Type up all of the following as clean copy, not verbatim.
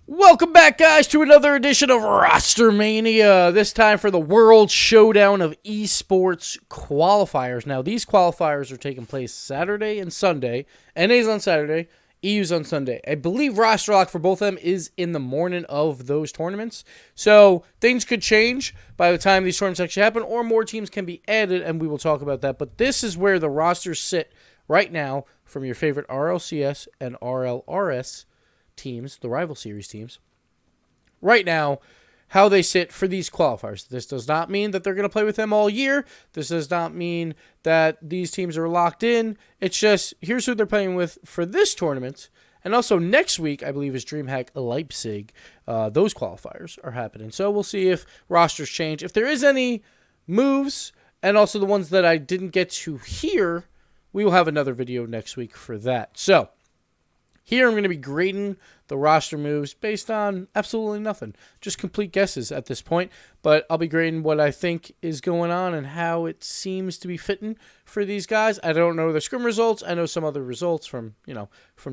Welcome back, guys, to another edition of Rostermania. This time for the World Showdown of Esports Qualifiers. Now, these qualifiers are taking place Saturday and Sunday. NA's on Saturday, EU's on Sunday. I believe roster lock for both of them is in the morning of those tournaments. So, things could change by the time these tournaments actually happen, or more teams can be added, and we will talk about that. But this is where the rosters sit right now from your favorite RLCS and RLRS teams, the rival series teams, right now, how they sit for these qualifiers. This does not mean that they're going to play with them all year. This does not mean that these teams are locked in. It's just, here's who they're playing with for this tournament. And also next week, I believe, is DreamHack Leipzig. Those qualifiers are happening. So we'll see if rosters change. If there is any moves, and also the ones that I didn't get to hear, we will have another video next week for that. So, here I'm going to be grading the roster moves based on absolutely nothing. Just complete guesses at this point. But I'll be grading what I think is going on and how it seems to be fitting for these guys. I don't know the scrim results. I know some other results from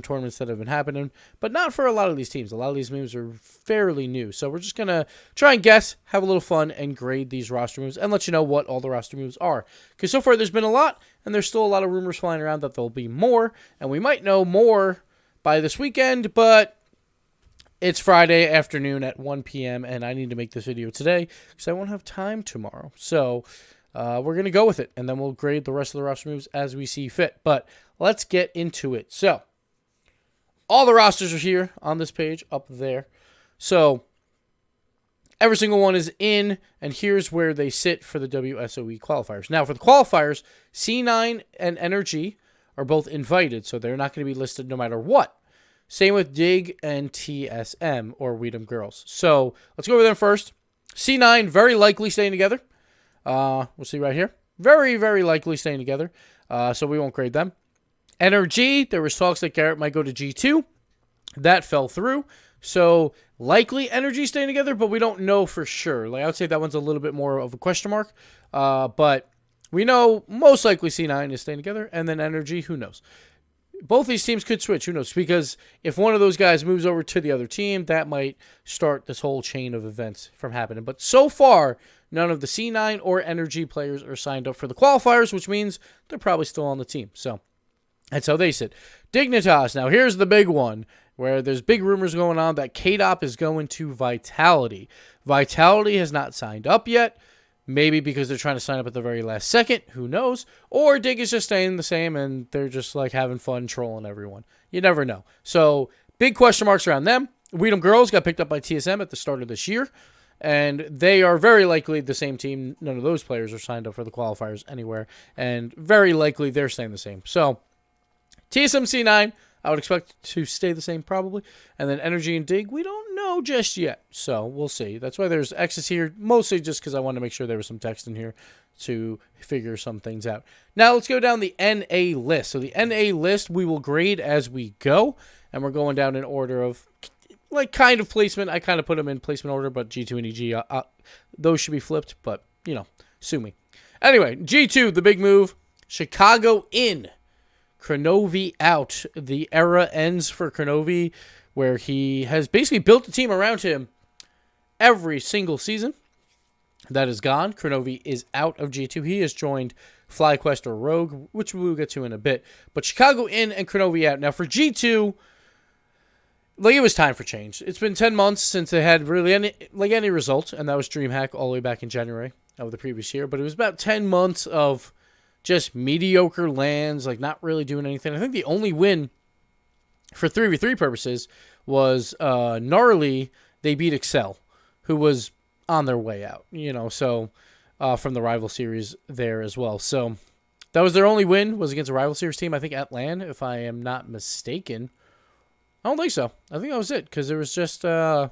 tournaments that have been happening. But not for a lot of these teams. A lot of these moves are fairly new. So we're just going to try and guess, have a little fun, and grade these roster moves and let you know what all the roster moves are. Because so far there's been a lot, and there's still a lot of rumors flying around that there'll be more. And we might know more by this weekend, but it's Friday afternoon at 1 p.m., and I need to make this video today because I won't have time tomorrow. So we're going to go with it, and then we'll grade the rest of the roster moves as we see fit. But let's get into it. So all the rosters are here on this page up there. So every single one is in, and here's where they sit for the WSOE qualifiers. Now, for the qualifiers, C9 and Energy are both invited, so they're not going to be listed no matter what. Same with Dig and TSM, or Weedham Girls. So let's go over them first. C9, very likely staying together. We'll see right here. Very, very likely staying together, so we won't grade them. NRG, there was talks that Garrett might go to G2. That fell through. So likely Energy staying together, but we don't know for sure. Like, I would say that one's a little bit more of a question mark, but we know most likely C9 is staying together, and then Energy, who knows? Both these teams could switch, who knows? Because if one of those guys moves over to the other team, that might start this whole chain of events from happening. But so far, none of the C9 or Energy players are signed up for the qualifiers, which means they're probably still on the team. So that's how they sit. Dignitas, now here's the big one, where there's big rumors going on that KDOP is going to Vitality. Vitality has not signed up yet. Maybe because they're trying to sign up at the very last second. Who knows? Or Dig is just staying the same and they're just like having fun trolling everyone. You never know. So big question marks around them. Weedham Girls got picked up by TSM at the start of this year. And they are very likely the same team. None of those players are signed up for the qualifiers anywhere. And very likely they're staying the same. So TSM C9, I would expect to stay the same probably. And then Energy and Dig, we don't know just yet. So we'll see. That's why there's X's here, mostly just because I want to make sure there was some text in here to figure some things out. Now let's go down the NA list. So the NA list we will grade as we go. And we're going down in order of like kind of placement. I kind of put them in placement order, but G2 and EG, those should be flipped. But, you know, sue me. Anyway, G2, the big move. Chicago in. Kronovi out. The era ends for Kronovi, where he has basically built a team around him every single season. That is gone. Kronovi is out of G2. He has joined FlyQuest or Rogue, which we'll get to in a bit. But Chicago in and Kronovi out. Now for G2, like, it was time for change. It's been 10 months since they had really any result, and that was DreamHack all the way back in January of the previous year. But it was about 10 months of just mediocre lands, like not really doing anything. I think the only win for 3v3 purposes was Gnarly. They beat Excel, who was on their way out, so from the rival series there as well. So that was their only win, was against a rival series team, I think at LAN, if I am not mistaken. I don't think so. I think that was it, because it was just like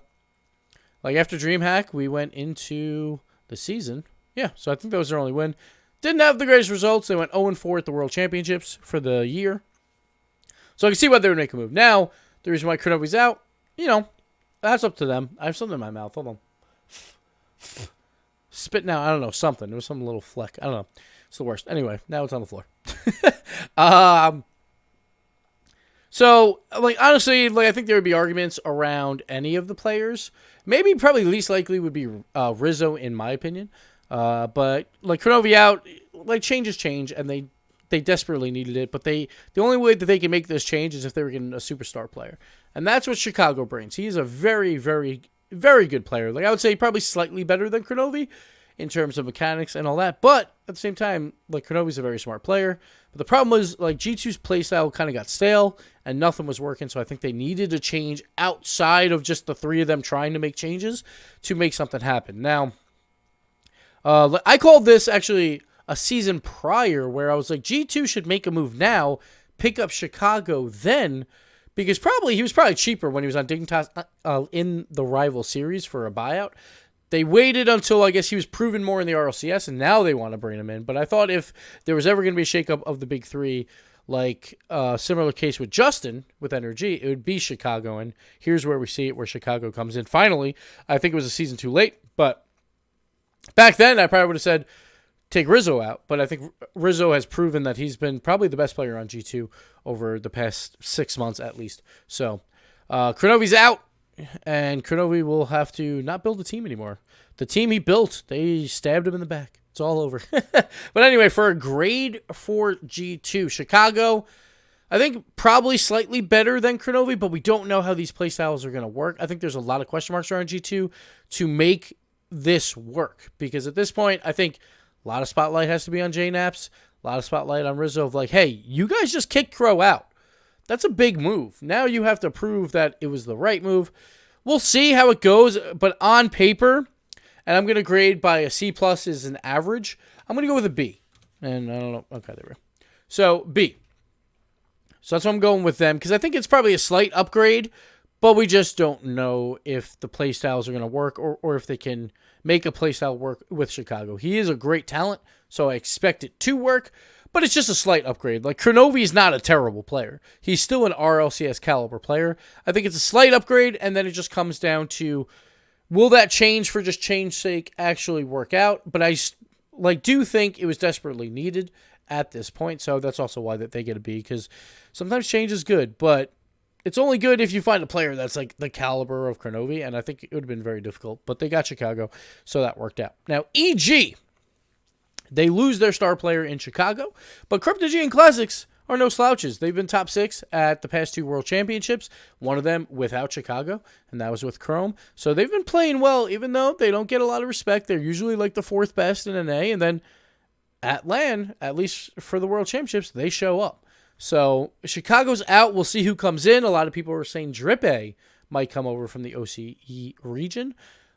after DreamHack, we went into the season. Yeah, so I think that was their only win. Didn't have the greatest results. They went 0-4 at the World Championships for the year. So I can see why they would make a move. Now, the reason why Kronovi's out, that's up to them. I have something in my mouth. Hold on. Spitting out, I don't know, something. There was some little fleck. I don't know. It's the worst. Anyway, now it's on the floor. So, like, honestly, like, I think there would be arguments around any of the players. Maybe probably least likely would be Rizzo, in my opinion. But, like, Cronovi out, like, changes change, and they desperately needed it. But the only way that they can make this change is if they were getting a superstar player. And that's what Chicago brings. He is a very, very, very good player. Like, I would say probably slightly better than Cronovi in terms of mechanics and all that. But at the same time, like, Cronovi's a very smart player. But the problem was, like, G2's playstyle kind of got stale and nothing was working. So I think they needed a change outside of just the three of them trying to make changes to make something happen. Now, I called this actually a season prior where I was like, G2 should make a move now, pick up Chicago then, because he was probably cheaper when he was on Dignitas in the rival series for a buyout. They waited until, I guess, he was proven more in the RLCS, and now they want to bring him in. But I thought if there was ever going to be a shakeup of the big three, like a similar case with Justin, with NRG, it would be Chicago. And here's where we see it, where Chicago comes in. Finally, I think it was a season too late. But back then, I probably would have said, take Rizzo out. But I think Rizzo has proven that he's been probably the best player on G2 over the past 6 months at least. So, Cronovi's out. And Cronovi will have to not build a team anymore. The team he built, they stabbed him in the back. It's all over. But anyway, for a grade for G2, Chicago, I think probably slightly better than Cronovi, but we don't know how these playstyles are going to work. I think there's a lot of question marks around G2 to make this work. Because at this point, I think a lot of spotlight has to be on J-Naps, a lot of spotlight on Rizzo of like, hey, you guys just kicked Crow out. That's a big move. Now you have to prove that it was the right move. We'll see how it goes, but on paper, and I'm going to grade by a C+ is an average, I'm going to go with a B. And I don't know. Okay, there we go. So, B. So that's what I'm going with them, because I think it's probably a slight upgrade, but we just don't know if the playstyles are going to work or if they can make a playstyle work with Chicago. He is a great talent, so I expect it to work. But it's just a slight upgrade. Like, Cronovi is not a terrible player. He's still an RLCS caliber player. I think it's a slight upgrade, and then it just comes down to, will that change for just change's sake actually work out? But I do think it was desperately needed at this point, so that's also why that they get a B, because sometimes change is good, but it's only good if you find a player that's like the caliber of Cronovi, and I think it would have been very difficult. But they got Chicago, so that worked out. Now, EG. They lose their star player in Chicago, but Cryptogean Classics are no slouches. They've been top 6 at the past 2 World Championships, one of them without Chicago, and that was with Chrome. So they've been playing well, even though they don't get a lot of respect. They're usually like the 4th best in NA, and then at LAN, at least for the World Championships, they show up. So Chicago's out. We'll see who comes in. A lot of people are saying Drippe might come over from the OCE region,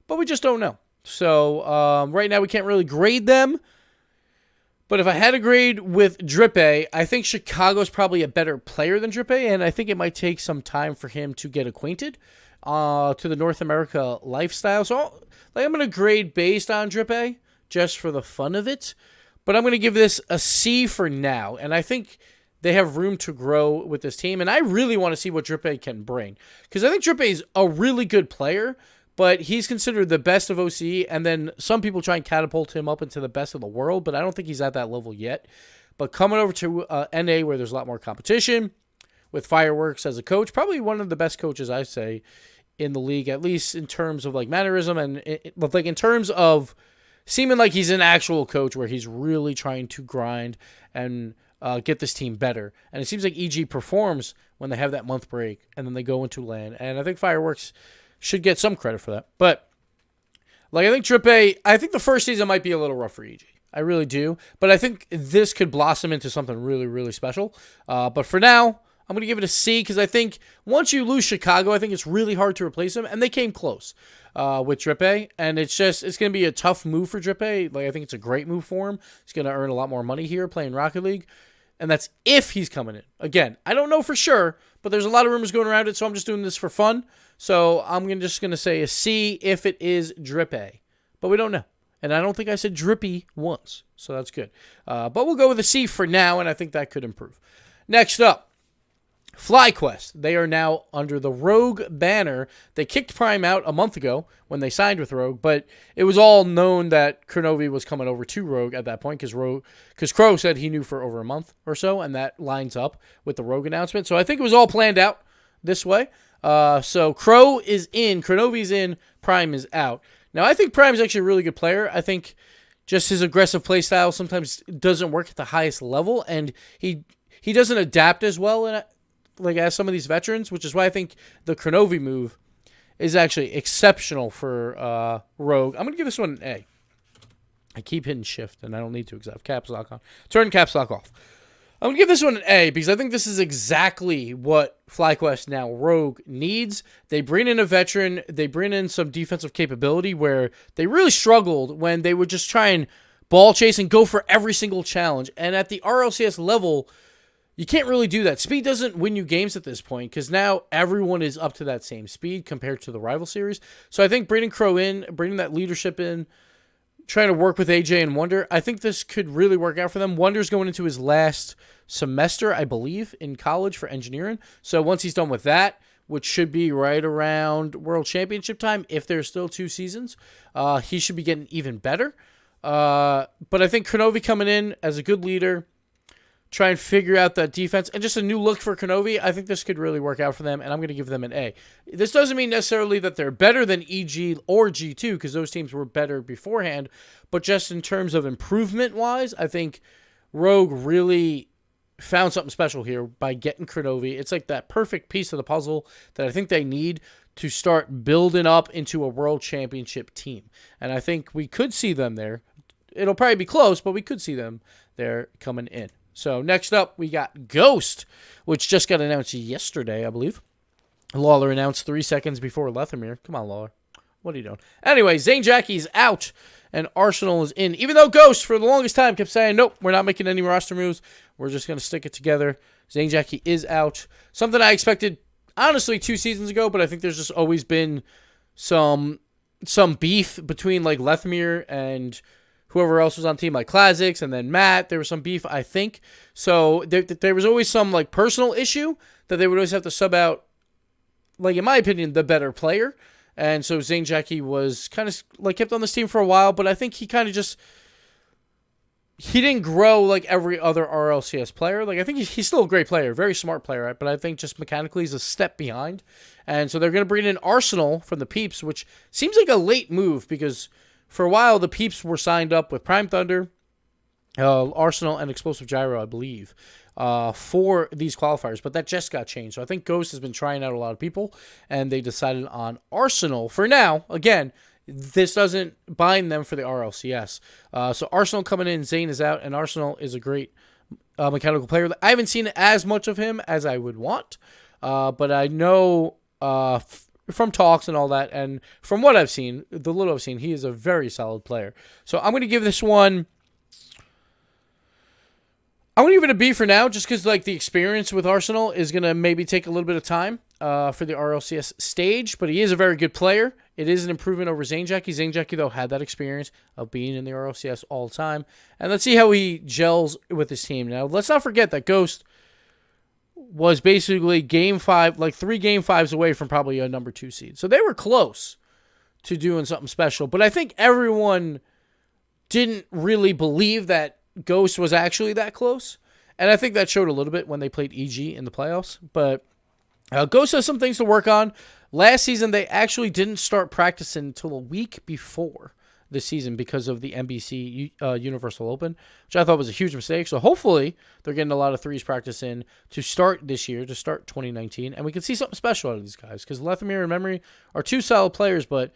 but we just don't know. So right now we can't really grade them. But if I had a grade with Drippe, I think Chicago's probably a better player than Drippe, and I think it might take some time for him to get acquainted to the North America lifestyle. So I'm going to grade based on Drippe, just for the fun of it. But I'm going to give this a C for now, and I think they have room to grow with this team, and I really want to see what Drippe can bring. Because I think Drippe is a really good player, but he's considered the best of OCE, and then some people try and catapult him up into the best of the world, but I don't think he's at that level yet. But coming over to NA, where there's a lot more competition, with Fireworks as a coach, probably one of the best coaches, I say, in the league, at least in terms of like mannerism and like in terms of seeming like he's an actual coach where he's really trying to grind and get this team better. And it seems like EG performs when they have that month break, and then they go into LAN. And I think Fireworks should get some credit for that. But, like, I think Drippe, I think the first season might be a little rough for EG. I really do. But I think this could blossom into something really, really special. But for now, I'm going to give it a C, because I think once you lose Chicago, I think it's really hard to replace them. And they came close with Drippe. And it's going to be a tough move for Drippe. Like, I think it's a great move for him. He's going to earn a lot more money here playing Rocket League. And that's if he's coming in. Again, I don't know for sure, but there's a lot of rumors going around it, so I'm just doing this for fun. So I'm just going to say a C if it is Drippe. But we don't know. And I don't think I said Drippy once, so that's good. But we'll go with a C for now, and I think that could improve. Next up, FlyQuest, they are now under the Rogue banner. They kicked Prime out a month ago when they signed with Rogue, but it was all known that Kronovi was coming over to Rogue at that point because Crow said he knew for over a month or so, and that lines up with the Rogue announcement. So I think it was all planned out this way. So Crow is in, Kronovi's in, Prime is out. Now I think Prime's actually a really good player. I think just his aggressive play style sometimes doesn't work at the highest level, and he doesn't adapt as well as some of these veterans, which is why I think the Kronovi move is actually exceptional for Rogue. I'm going to give this one an A. I keep hitting shift, and I don't need to because I have caps lock on. Turn caps lock off. I'm going to give this one an A because I think this is exactly what FlyQuest now Rogue needs. They bring in a veteran. They bring in some defensive capability where they really struggled when they would just try and ball chase and go for every single challenge. And at the RLCS level, you can't really do that. Speed doesn't win you games at this point because now everyone is up to that same speed compared to the rival series. So I think bringing Crow in, bringing that leadership in, trying to work with AJ and Wonder, I think this could really work out for them. Wonder's going into his last semester, I believe, in college for engineering. So once he's done with that, which should be right around World Championship time, if there's still 2 seasons, he should be getting even better. But I think Kronovi coming in as a good leader, try and figure out that defense, and just a new look for Kronovi, I think this could really work out for them, and I'm going to give them an A. This doesn't mean necessarily that they're better than EG or G2, because those teams were better beforehand, but just in terms of improvement-wise, I think Rogue really found something special here by getting Kronovi. It's like that perfect piece of the puzzle that I think they need to start building up into a World Championship team, and I think we could see them there. It'll probably be close, but we could see them there coming in. So next up, we got Ghost, which just got announced yesterday, I believe. Lawler announced 3 seconds before Lethamyr. Come on, Lawler. What are you doing? Anyway, Zane Jackie's out, and Arsenal is in. Even though Ghost, for the longest time, kept saying, nope, we're not making any roster moves. We're just going to stick it together. Zane Jackie is out. Something I expected, honestly, 2 seasons ago, but I think there's just always been some beef between, like, Lethamyr and whoever else was on team, like Classics, and then Matt. There was some beef, I think. So there was always some like personal issue that they would always have to sub out, like in my opinion, the better player. And so Zane Jackie was kind of like kept on this team for a while, but I think he kind of just he didn't grow like every other RLCS player. Like I think he's still a great player, very smart player, right? But I think just mechanically he's a step behind. And so they're going to bring in Arsenal from the Peeps, which seems like a late move because for a while, the Peeps were signed up with Prime Thunder, Arsenal, and Explosive Gyro, I believe, for these qualifiers. But that just got changed. So I think Ghost has been trying out a lot of people, and they decided on Arsenal for now. Again, this doesn't bind them for the RLCS. So Arsenal coming in, Zane is out, and Arsenal is a great mechanical player. I haven't seen as much of him as I would want, but I know from talks and all that, and from what I've seen, the little I've seen, he is a very solid player. So I'm going to give this one, I'm going to give it a B for now, just because like the experience with Arsenal is going to maybe take a little bit of time for the RLCS stage, but he is a very good player. It is an improvement over Zane Jackie. Zane Jackie, though, had that experience of being in the RLCS all the time. And let's see how he gels with his team. Now, let's not forget that Ghost was basically game 5, like 3 game 5s away from probably a number 2 seed. So they were close to doing something special. But I think everyone didn't really believe that Ghost was actually that close. And I think that showed a little bit when they played EG in the playoffs. But Ghost has some things to work on. Last season, they actually didn't start practicing until a week before this season because of the NBC Universal Open, which I thought was a huge mistake. So hopefully they're getting a lot of threes practice in to start this year, to start 2019, and we can see something special out of these guys because Lethamyr and Memory are 2 solid players, but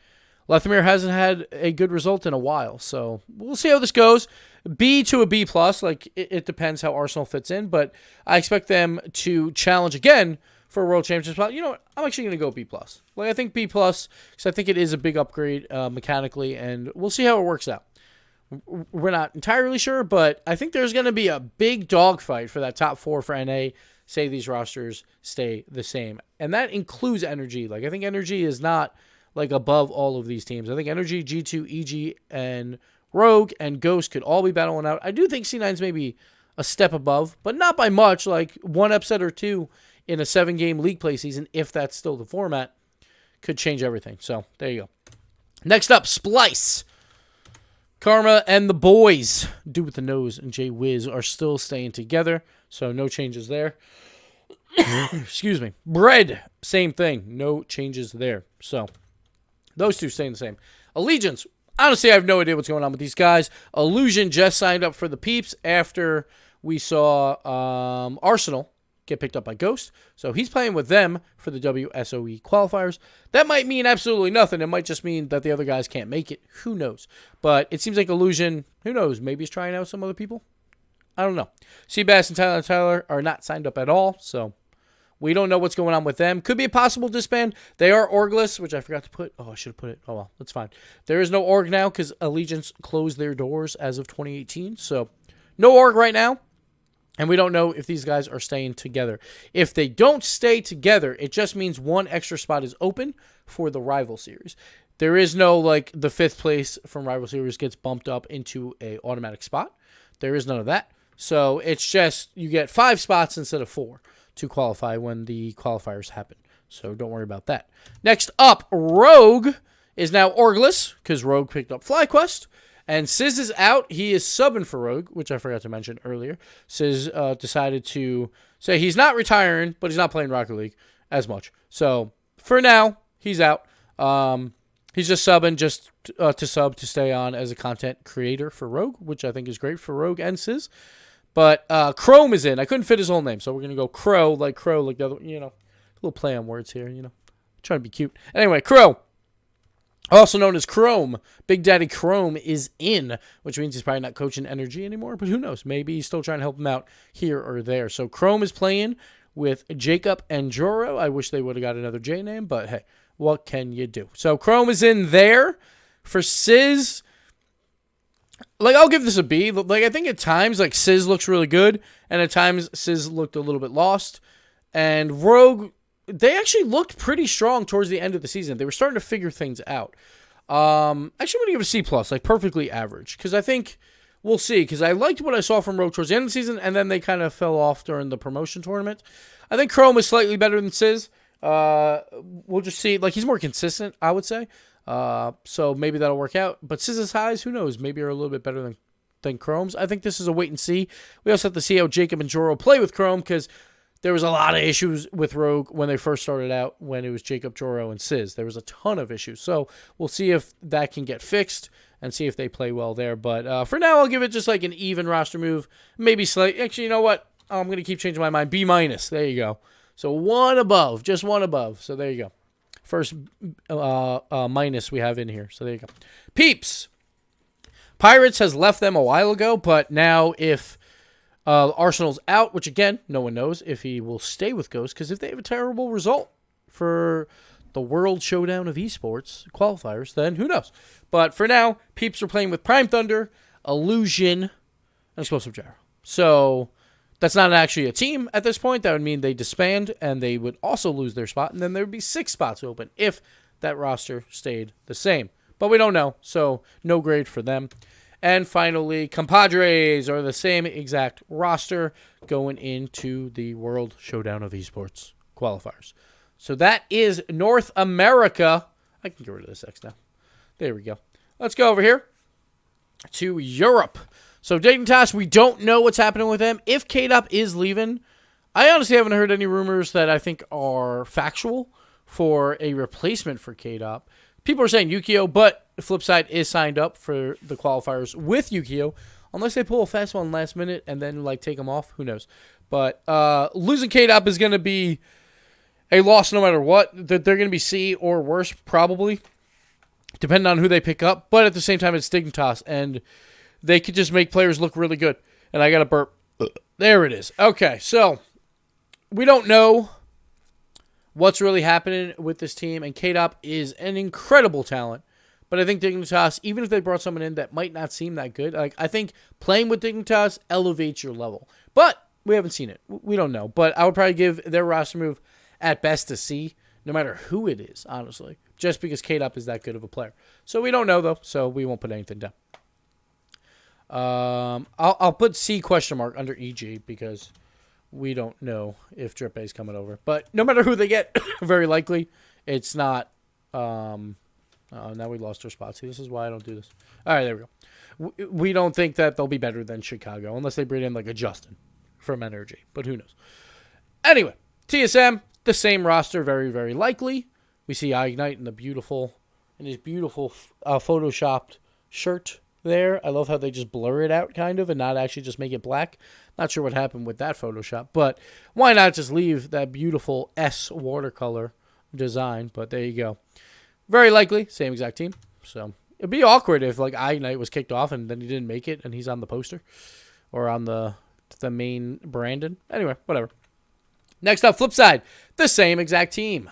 Lethamyr hasn't had a good result in a while. So we'll see how this goes. B to a B+, like it depends how Arsenal fits in, but I expect them to challenge again for a World Championship spot. You know what? I'm actually going to go B+. Like I think B+, because I think it is a big upgrade mechanically, and we'll see how it works out. We're not entirely sure, but I think there's going to be a big dogfight for that top 4 for NA, say these rosters stay the same. And that includes Energy. Like I think Energy is not like above all of these teams. I think Energy, G2, EG, and Rogue and Ghost could all be battling out. I do think C9's maybe a step above, but not by much, like 1 upset or 2 in a 7-game league play season, if that's still the format, could change everything. So there you go. Next up, Splice. Karma and the boys, Dude with the Nose and Jay Wiz, are still staying together, so no changes there. Excuse me. Bread, same thing. No changes there. So those two staying the same. Allegiance, honestly, I have no idea what's going on with these guys. Illusion just signed up for the Peeps after we saw Arsenal get picked up by Ghost. So he's playing with them for the Wsoe qualifiers. That might mean absolutely nothing. It might just mean that the other guys can't make it. Who knows? But it seems like Illusion, who knows, maybe he's trying out some other people. I don't know. Seabass and Tyler are not signed up at all, so we don't know what's going on with them. Could be a possible disband. They are orgless, which I forgot to put. Oh, I should have put it. Oh, well, that's fine. There is no org now because Allegiance closed their doors as of 2018. So no org right now. And we don't know if these guys are staying together. If they don't stay together, it just means one extra spot is open for the Rival Series. There is no, like, the 5th place from Rival Series gets bumped up into a automatic spot. There is none of that. So it's just you get 5 spots instead of 4 to qualify when the qualifiers happen. So don't worry about that. Next up, Rogue is now orgless because Rogue picked up FlyQuest. And Sizz is out. He is subbing for Rogue, which I forgot to mention earlier. Sizz decided to say he's not retiring, but he's not playing Rocket League as much. So for now, he's out. He's just subbing to stay on as a content creator for Rogue, which I think is great for Rogue and Sizz. But Chrome is in. I couldn't fit his whole name, so we're going to go Crow, like the other, a little play on words here, Trying to be cute. Anyway, Crow. Also known as Chrome, Big Daddy Chrome is in, which means he's probably not coaching Energy anymore, but who knows? Maybe he's still trying to help him out here or there. So Chrome is playing with Jacob and Joro. I wish they would have got another J name, but hey, what can you do? So Chrome is in there. For Sizz, I'll give this a B. I think at times, Sizz looks really good, and at times Sizz looked a little bit lost. And Rogue, they actually looked pretty strong towards the end of the season. They were starting to figure things out. Actually, I'm going to give it a C+, perfectly average. Because I think we'll see. Because I liked what I saw from Rogue towards the end of the season, and then they kind of fell off during the promotion tournament. I think Chrome is slightly better than Sizz. We'll just see. He's more consistent, I would say. So maybe that'll work out. But Sizz's highs, who knows? Maybe are a little bit better than Chrome's. I think this is a wait and see. We also have to see how Jacob and Joro play with Chrome, because there was a lot of issues with Rogue when they first started out, when it was Jacob, Joro, and Sizz. There was a ton of issues. So we'll see if that can get fixed and see if they play well there. But for now, I'll give it just an even roster move. Maybe slight. Actually, you know what? I'm going to keep changing my mind. B-. There you go. So one above. Just one above. So there you go. First minus we have in here. So there you go. Peeps. Pirates has left them a while ago, but now if Arsenal's out, which again, no one knows if he will stay with Ghost, because if they have a terrible result for the World Showdown of Esports qualifiers, then who knows? But for now, Peeps are playing with Prime Thunder, Illusion, and Explosive Gyro. So that's not actually a team at this point. That would mean they disband, and they would also lose their spot, and then there would be 6 spots open if that roster stayed the same. But we don't know, so no grade for them. And finally, Compadres are the same exact roster going into the World Showdown of Esports qualifiers. So that is North America. I can get rid of this X now. There we go. Let's go over here to Europe. So Dignitas, we don't know what's happening with them. If K-Dop is leaving, I honestly haven't heard any rumors that I think are factual for a replacement for K-Dop. People are saying Yukio, but the flip side is signed up for the qualifiers with Yukio. Unless they pull a fast one last minute and then take them off, who knows. But losing K-Dop is going to be a loss no matter what. They're going to be C or worse, probably, depending on who they pick up. But at the same time, it's Dignitas, and they could just make players look really good. And I got to burp. There it is. Okay, so we don't know what's really happening with this team, and K-Dop is an incredible talent. But I think Dignitas, even if they brought someone in that might not seem that good, I think playing with Dignitas elevates your level. But we haven't seen it. We don't know. But I would probably give their roster move at best a C, no matter who it is, honestly, just because K-Dop is that good of a player. So we don't know, though, so we won't put anything down. I'll put C question mark under EG because we don't know if Drippe is coming over. But no matter who they get, very likely it's not. Now we lost our spot. See, this is why I don't do this. All right, there we go. We don't think that they'll be better than Chicago unless they bring in like a Justin from Energy. But who knows? Anyway, TSM, the same roster, very, very likely. We see Ignite in his beautiful photoshopped shirt there. I love how they just blur it out kind of and not actually just make it black. Not sure what happened with that Photoshop, but why not just leave that beautiful S watercolor design? But there you go. Very likely, same exact team. So it'd be awkward if like Ignite was kicked off and then he didn't make it and he's on the poster or on the main Brandon. Anyway, whatever. Next up, flip side, the same exact team.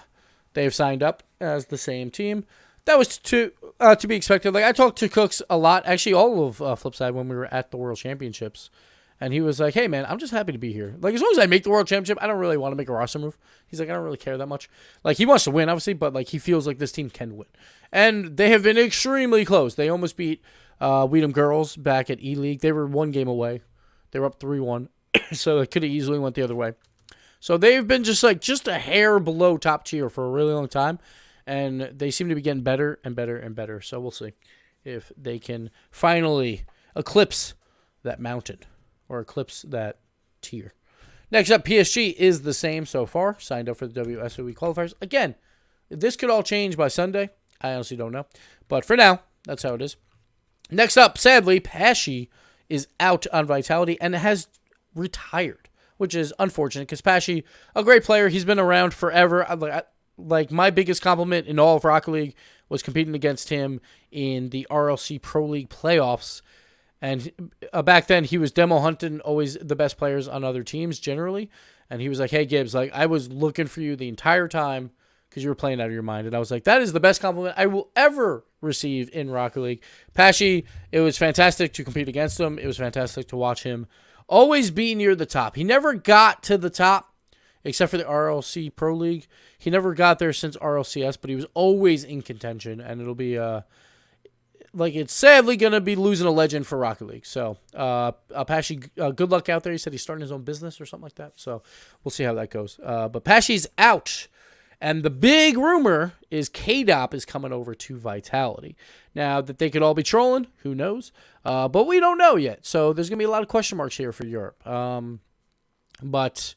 They've signed up as the same team. That was to be expected. Like I talked to Cooks a lot, actually all of Flipside when we were at the World Championships, and he was like, "Hey man, I'm just happy to be here. Like as long as I make the World Championship, I don't really want to make a roster move." He's like, "I don't really care that much." Like he wants to win, obviously, but like he feels like this team can win, and they have been extremely close. They almost beat Weedham Girls back at E League. They were one game away. They were up 3-1, so it could have easily went the other way. So they've been just a hair below top tier for a really long time. And they seem to be getting better and better and better. So we'll see if they can finally eclipse that mountain or eclipse that tier. Next up, PSG is the same so far. Signed up for the Wsoe qualifiers. Again, this could all change by Sunday. I honestly don't know. But for now, that's how it is. Next up, sadly, Pesci is out on Vitality and has retired, which is unfortunate because Pesci, a great player. He's been around forever. Like my biggest compliment in all of Rocket League was competing against him in the RLC Pro League playoffs. And back then he was demo hunting always the best players on other teams generally. And he was like, "Hey Gibbs, like I was looking for you the entire time because you were playing out of your mind." And I was like, that is the best compliment I will ever receive in Rocket League. Pesci, it was fantastic to compete against him. It was fantastic to watch him always be near the top. He never got to the top except for the RLC Pro League. He never got there since RLCS, but he was always in contention, and it'll be it's sadly going to be losing a legend for Rocket League. So, Pesci, good luck out there. He said he's starting his own business or something like that, so we'll see how that goes. But Pesci's out, and the big rumor is KDOP is coming over to Vitality. Now, that they could all be trolling, who knows? But we don't know yet, so there's going to be a lot of question marks here for Europe. But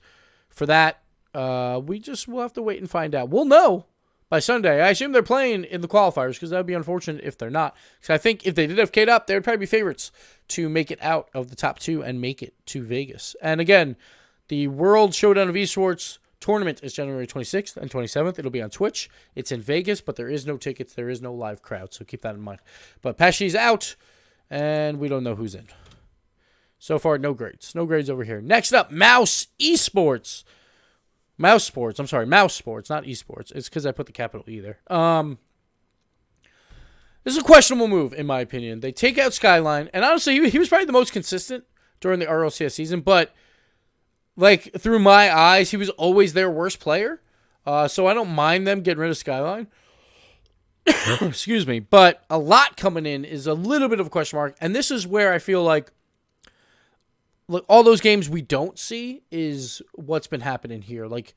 for that, we'll have to wait and find out. We'll know by Sunday. I assume they're playing in the qualifiers because that would be unfortunate if they're not. Because I think if they did have Kate up, they would probably be favorites to make it out of the top two and make it to Vegas. And again, the World Showdown of Esports tournament is January 26th and 27th. It'll be on Twitch. It's in Vegas, but there is no tickets. There is no live crowd, so keep that in mind. But Pesci's out, and we don't know who's in. So far, no grades. No grades over here. Next up, Mouse Sports, not esports. It's because I put the capital E there. This is a questionable move, in my opinion. They take out Skyline, and honestly, he was probably the most consistent during the RLCS season, but like through my eyes, he was always their worst player. So I don't mind them getting rid of Skyline. Excuse me. But a lot coming in is a little bit of a question mark, and this is where I feel like look, all those games we don't see is what's been happening here. Like,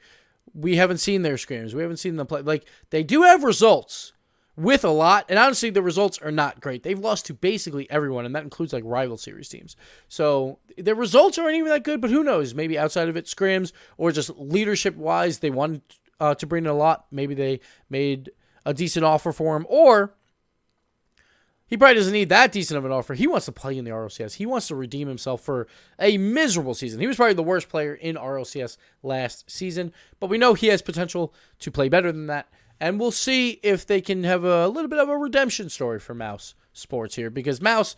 we haven't seen their scrims. We haven't seen them play. Like, they do have results with a lot, and honestly, the results are not great. They've lost to basically everyone, and that includes, like, rival series teams. So, their results aren't even that good, but who knows? Maybe outside of it, scrims, or just leadership-wise, they wanted to bring in a lot. Maybe they made a decent offer for him, or he probably doesn't need that decent of an offer. He wants to play in the RLCS. He wants to redeem himself for a miserable season. He was probably the worst player in RLCS last season, but we know he has potential to play better than that, and we'll see if they can have a little bit of a redemption story for Mouse Sports here, because Mouse,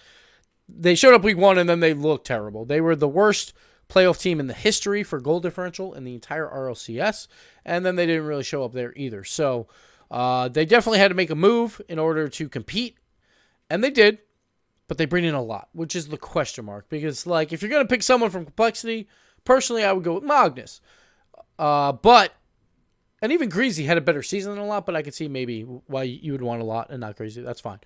they showed up week one, and then they looked terrible. They were the worst playoff team in the history for goal differential in the entire RLCS, and then they didn't really show up there either. So they definitely had to make a move in order to compete. And they did, but they bring in a lot, which is the question mark. Because, like, if you're going to pick someone from Complexity, personally, I would go with Magnus. And even Greasy had a better season than a lot, but I could see maybe why you would want a lot and not Greasy. That's fine.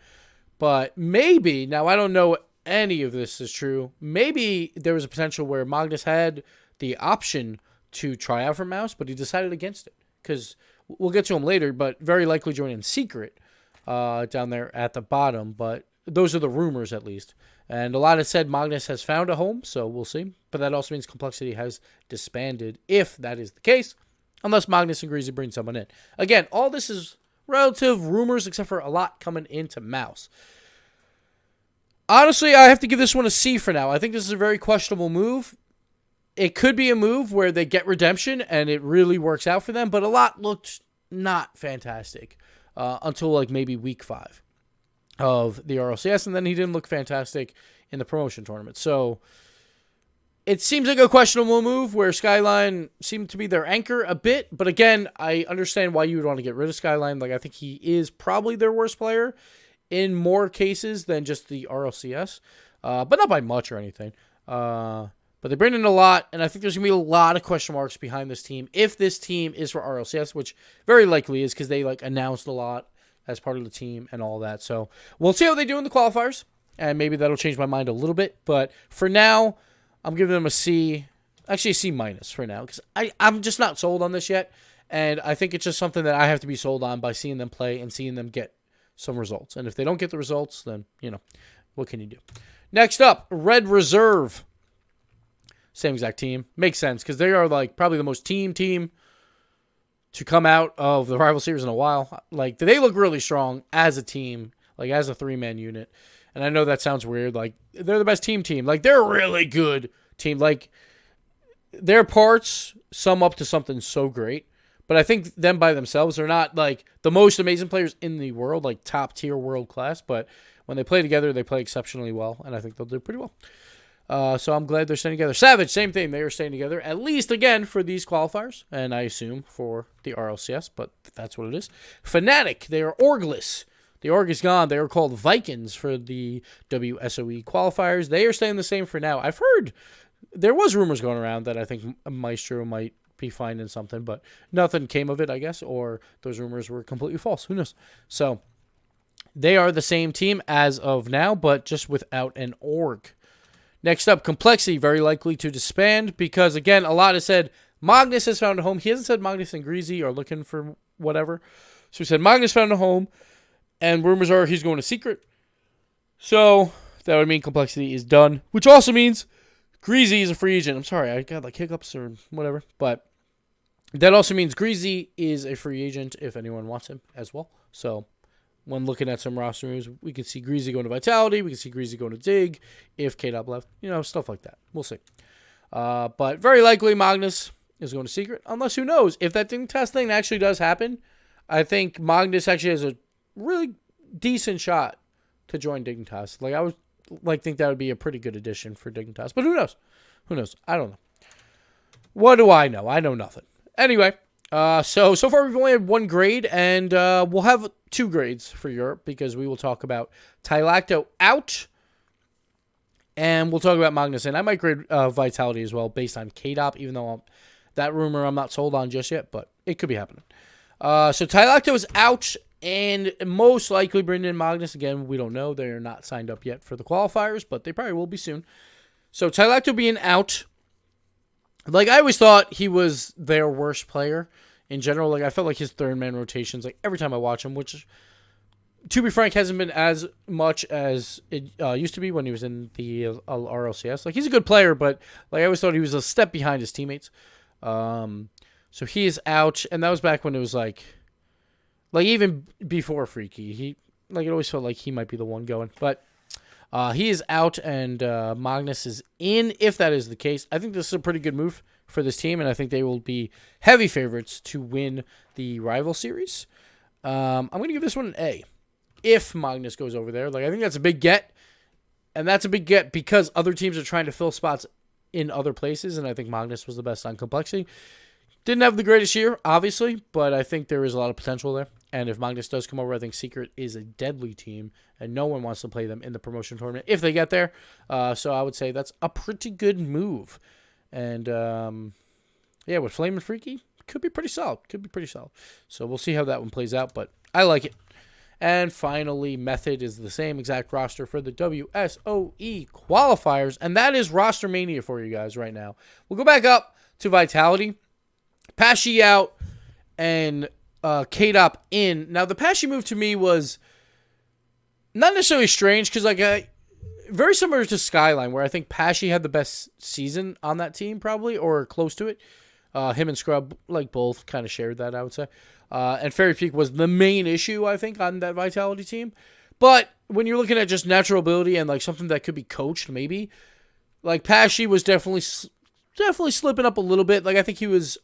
But maybe, now I don't know any of this is true, maybe there was a potential where Magnus had the option to try out for Mouse, but he decided against it because we'll get to him later, but very likely join in secret down there at the bottom. But those are the rumors, at least. And a lot have said Magnus has found a home, so we'll see. But that also means Complexity has disbanded, if that is the case, unless Magnus and Greasy bring someone in. Again, all this is relative rumors, except for a lot coming into Mouse. Honestly, I have to give this one a C for now. I think this is a very questionable move. It could be a move where they get redemption and it really works out for them, but a lot looked not fantastic until like maybe week 5 of the RLCS, and then he didn't look fantastic in the promotion tournament. So it seems like a questionable move where Skyline seemed to be their anchor a bit, but again, I understand why you would want to get rid of Skyline. Like, I think he is probably their worst player in more cases than just the RLCS, but not by much or anything. But they bring in a lot, and I think there's going to be a lot of question marks behind this team if this team is for RLCS, which very likely is because they like announced a lot as part of the team and all that. So we'll see how they do in the qualifiers, and maybe that'll change my mind a little bit. But for now, I'm giving them a C, actually a C minus for now, because I'm just not sold on this yet, and I think it's just something that I have to be sold on by seeing them play and seeing them get some results. And if they don't get the results, then, you know, what can you do? Next up, Red Reserve. Same exact team. Makes sense because they are like probably the most team to come out of the rival series in a while. Like, they look really strong as a team, like as a 3-man unit. And I know that sounds weird. Like, they're the best team. Like, they're a really good team. Like, their parts sum up to something so great. But I think them by themselves are not like the most amazing players in the world, like top tier world class. But when they play together, they play exceptionally well. And I think they'll do pretty well. So I'm glad they're staying together. Savage, same thing. They are staying together, at least, again, for these qualifiers, and I assume for the RLCS, but that's what it is. Fnatic, they are Orgless. The Org is gone. They are called Vikings for the Wsoe qualifiers. They are staying the same for now. I've heard there was rumors going around that I think Maestro might be finding something, but nothing came of it, I guess, or those rumors were completely false. Who knows? So they are the same team as of now, but just without an org. Next up, Complexity, very likely to disband because, again, a lot has said Magnus has found a home. He hasn't said Magnus and Greasy are looking for whatever. So he said Magnus found a home, and rumors are he's going to secret. So that would mean Complexity is done, which also means Greasy is a free agent. I'm sorry, I got like hiccups or whatever. But that also means Greasy is a free agent if anyone wants him as well. So when looking at some roster moves, we could see Greasy going to Vitality. We could see Greasy going to Dig if K-Dop left. You know, stuff like that. We'll see. But very likely Magnus is going to Secret. Unless, who knows? If that Dignitas thing actually does happen, I think Magnus actually has a really decent shot to join Dignitas. Like, I would think that would be a pretty good addition for Dignitas. But who knows? Who knows? I don't know. What do I know? I know nothing. Anyway. So far we've only had 1 grade, and we'll have 2 grades for Europe because we will talk about Tylacto out, and we'll talk about Magnus in. I might grade Vitality as well based on K-Dop, even though that rumor I'm not sold on just yet, but it could be happening. So Tylacto is out, and most likely bring in Magnus. Again, we don't know. They're not signed up yet for the qualifiers, but they probably will be soon. So Tylacto being out, like, I always thought he was their worst player in general. Like, I felt like his third-man rotations, like, every time I watch him, which, to be frank, hasn't been as much as it used to be when he was in the RLCS. Like, he's a good player, but, like, I always thought he was a step behind his teammates. So he is out, and that was back when it was, like even before Freaky. It always felt like he might be the one going. But he is out, and Magnus is in, if that is the case. I think this is a pretty good move for this team, and I think they will be heavy favorites to win the rival series. I'm going to give this one an A, if Magnus goes over there. Like, I think that's a big get, and that's a big get because other teams are trying to fill spots in other places, and I think Magnus was the best on Complexity. Didn't have the greatest year, obviously, but I think there is a lot of potential there. And if Magnus does come over, I think Secret is a deadly team, and no one wants to play them in the promotion tournament if they get there. So I would say that's a pretty good move. And, yeah, with Flame and Freaky, could be pretty solid. So we'll see how that one plays out, but I like it. And finally, Method is the same exact roster for the WSOE qualifiers. And that is Rostermania for you guys right now. We'll go back up to Vitality. Pesci out and K-Dop in. Now, the Pesci move to me was not necessarily strange because, very similar to Skyline, where I think Pesci had the best season on that team, probably, or close to it. Him and Scrub, both kind of shared that, I would say. And Fairy Peak was the main issue, I think, on that Vitality team. But when you're looking at just natural ability and, something that could be coached, maybe, Pesci was definitely slipping up a little bit. I think he was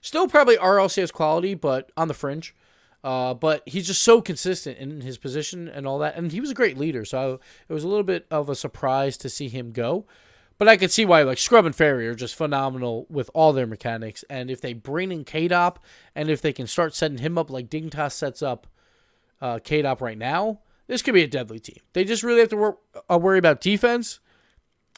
still probably RLCS quality, but on the fringe. But he's just so consistent in his position and all that. And he was a great leader, so it was a little bit of a surprise to see him go. But I could see why, Scrub and Fairy are just phenomenal with all their mechanics. And if they bring in K-Dop, and if they can start setting him up like Dignitas sets up K-Dop right now, this could be a deadly team. They just really have to worry about defense,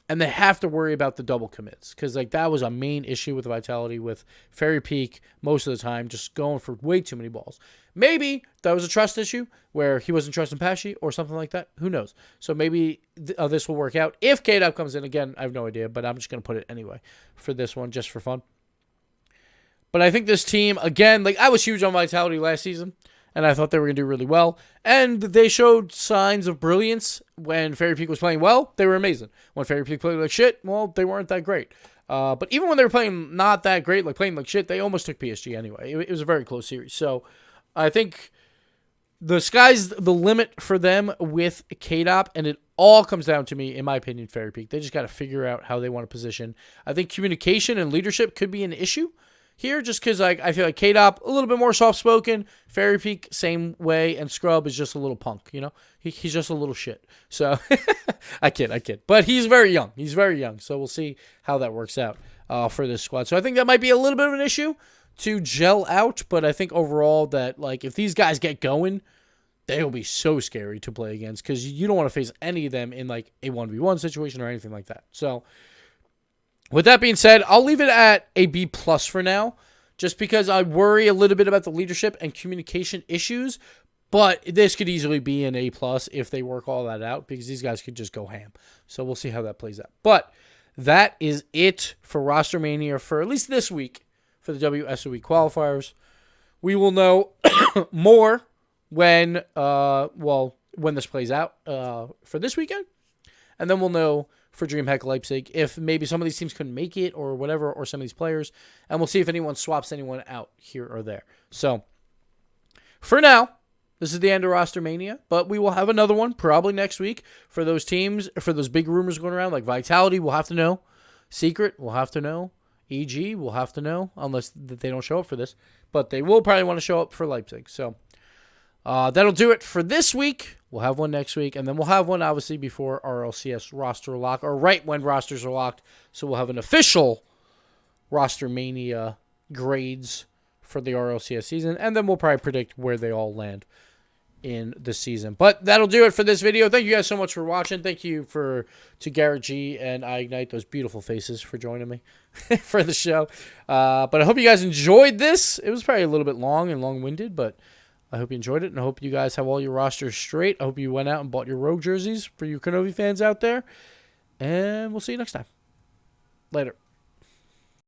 and they have to worry about the double commits. Because, that was a main issue with Vitality with Fairy Peak most of the time, just going for way too many balls. Maybe that was a trust issue where he wasn't trusting Pesci or something like that. Who knows? So maybe this will work out. If K-Dop comes in again, I have no idea, but I'm just going to put it anyway for this one, just for fun. But I think this team, again, I was huge on Vitality last season, and I thought they were going to do really well. And they showed signs of brilliance when Fairy Peak was playing well. They were amazing. When Fairy Peak played like shit, well, they weren't that great. But even when they were playing not that great, playing like shit, they almost took PSG anyway. It was a very close series. So I think the sky's the limit for them with K-Dop, and it all comes down to me, in my opinion, Fairy Peak. They just got to figure out how they want to position. I think communication and leadership could be an issue here, just because I feel like K-Dop, a little bit more soft-spoken, Fairy Peak, same way, and Scrub is just a little punk, He's just a little shit. So, I kid. But he's very young. So we'll see how that works out for this squad. So I think that might be a little bit of an issue to gel out, but I think overall that, if these guys get going, they'll be so scary to play against because you don't want to face any of them in, a 1v1 situation or anything like that. So, with that being said, I'll leave it at a B+ for now, just because I worry a little bit about the leadership and communication issues, but this could easily be an A+ if they work all that out, because these guys could just go ham. So, we'll see how that plays out. But that is it for Rostermania for at least this week. For the WSOE qualifiers. We will know more when this plays out for this weekend. And then we'll know for DreamHack Leipzig if maybe some of these teams couldn't make it or whatever, or some of these players. And we'll see if anyone swaps anyone out here or there. So, for now, this is the end of Rostermania, but we will have another one probably next week for those teams, for those big rumors going around, like Vitality, we'll have to know. Secret, we'll have to know. EG, we'll have to know, unless they don't show up for this. But they will probably want to show up for Leipzig. So, that'll do it for this week. We'll have one next week, and then we'll have one, obviously, before RLCS roster lock, or right when rosters are locked. So we'll have an official Rostermania grades for the RLCS season, and then we'll probably predict where they all land in the season. But that'll do it for this video. Thank you guys so much for watching. Thank you to Garrett G and I Ignite, those beautiful faces, for joining me for the show. But I hope you guys enjoyed this. It was probably a little bit long and long-winded, but I hope you enjoyed it, and I hope you guys have all your rosters straight. I hope you went out and bought your Rogue jerseys for you Kenobi fans out there, and we'll see you next time. Later.